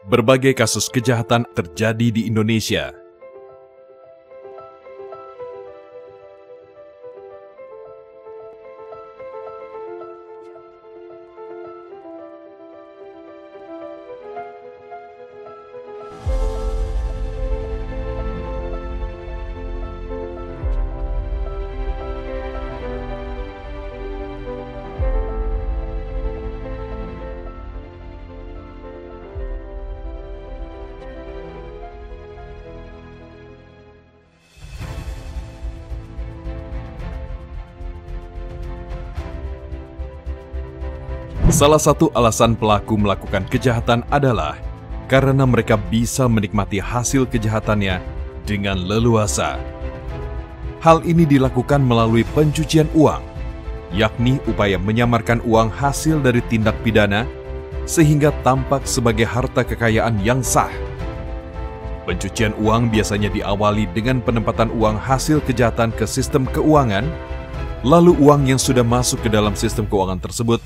Berbagai kasus kejahatan terjadi di Indonesia. Salah satu alasan pelaku melakukan kejahatan adalah karena mereka bisa menikmati hasil kejahatannya dengan leluasa. Hal ini dilakukan melalui pencucian uang, yakni upaya menyamarkan uang hasil dari tindak pidana sehingga tampak sebagai harta kekayaan yang sah. Pencucian uang biasanya diawali dengan penempatan uang hasil kejahatan ke sistem keuangan, lalu uang yang sudah masuk ke dalam sistem keuangan tersebut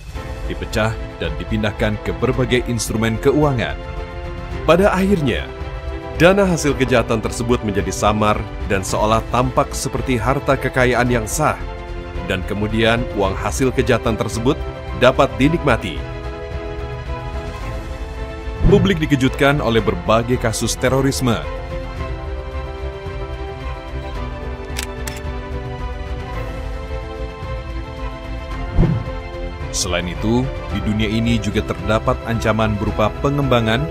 dipecah dan dipindahkan ke berbagai instrumen keuangan. Pada akhirnya, dana hasil kejahatan tersebut menjadi samar dan seolah tampak seperti harta kekayaan yang sah, dan kemudian uang hasil kejahatan tersebut dapat dinikmati. Publik dikejutkan oleh berbagai kasus terorisme. Selain itu, di dunia ini juga terdapat ancaman berupa pengembangan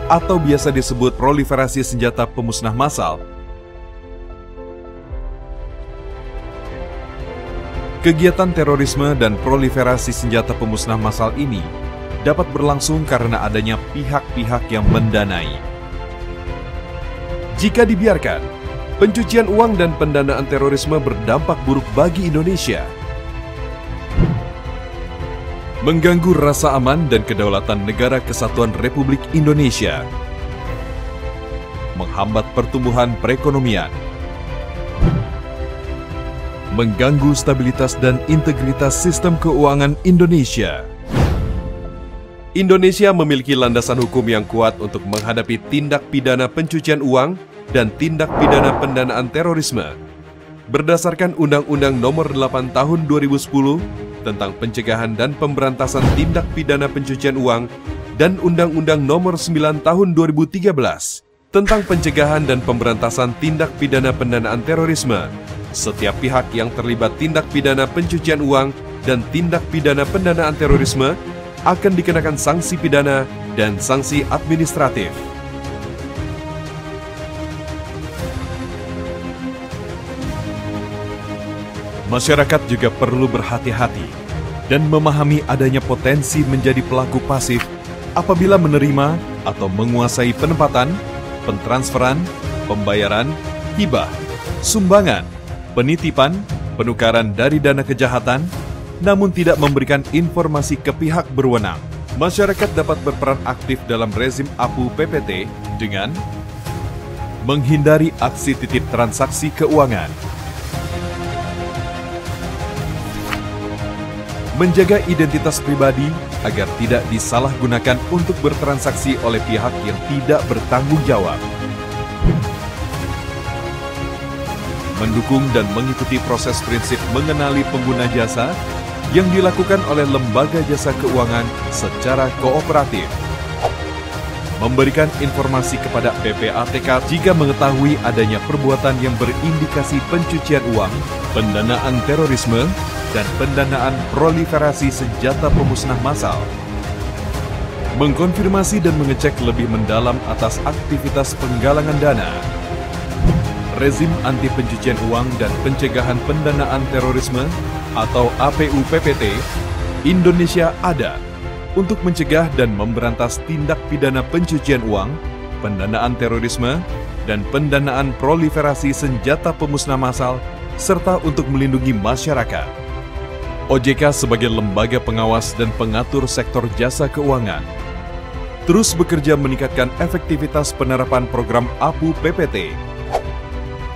atau biasa disebut proliferasi senjata pemusnah massal. Kegiatan terorisme dan proliferasi senjata pemusnah massal ini dapat berlangsung karena adanya pihak-pihak yang mendanai. Jika dibiarkan, pencucian uang dan pendanaan terorisme berdampak buruk bagi Indonesia, mengganggu rasa aman dan kedaulatan Negara Kesatuan Republik Indonesia, menghambat pertumbuhan perekonomian, mengganggu stabilitas dan integritas sistem keuangan Indonesia. Indonesia memiliki landasan hukum yang kuat untuk menghadapi tindak pidana pencucian uang dan tindak pidana pendanaan terorisme. Berdasarkan Undang-Undang Nomor 8 Tahun 2010 tentang pencegahan dan pemberantasan tindak pidana pencucian uang dan Undang-Undang Nomor 9 Tahun 2013 tentang pencegahan dan pemberantasan tindak pidana pendanaan terorisme, setiap pihak yang terlibat tindak pidana pencucian uang dan tindak pidana pendanaan terorisme akan dikenakan sanksi pidana dan sanksi administratif. Masyarakat juga perlu berhati-hati dan memahami adanya potensi menjadi pelaku pasif apabila menerima atau menguasai penempatan, pentransferan, pembayaran, hibah, sumbangan, penitipan, penukaran dari dana kejahatan, namun tidak memberikan informasi ke pihak berwenang. Masyarakat dapat berperan aktif dalam rezim APU PPT dengan menghindari aksi titip transaksi keuangan, menjaga identitas pribadi agar tidak disalahgunakan untuk bertransaksi oleh pihak yang tidak bertanggung jawab, mendukung dan mengikuti proses prinsip mengenali pengguna jasa yang dilakukan oleh lembaga jasa keuangan secara kooperatif, memberikan informasi kepada PPATK jika mengetahui adanya perbuatan yang berindikasi pencucian uang, pendanaan terorisme, dan pendanaan proliferasi senjata pemusnah massal, mengkonfirmasi dan mengecek lebih mendalam atas aktivitas penggalangan dana. Rezim Anti Pencucian Uang dan Pencegahan Pendanaan Terorisme atau APU-PPT Indonesia ada untuk mencegah dan memberantas tindak pidana pencucian uang, pendanaan terorisme, dan pendanaan proliferasi senjata pemusnah massal, serta untuk melindungi masyarakat. OJK sebagai lembaga pengawas dan pengatur sektor jasa keuangan terus bekerja meningkatkan efektivitas penerapan program APU PPT.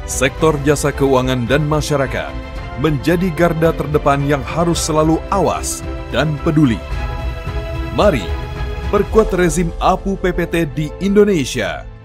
Sektor jasa keuangan dan masyarakat menjadi garda terdepan yang harus selalu awas dan peduli. Mari Perkuat rezim APU PPT di Indonesia.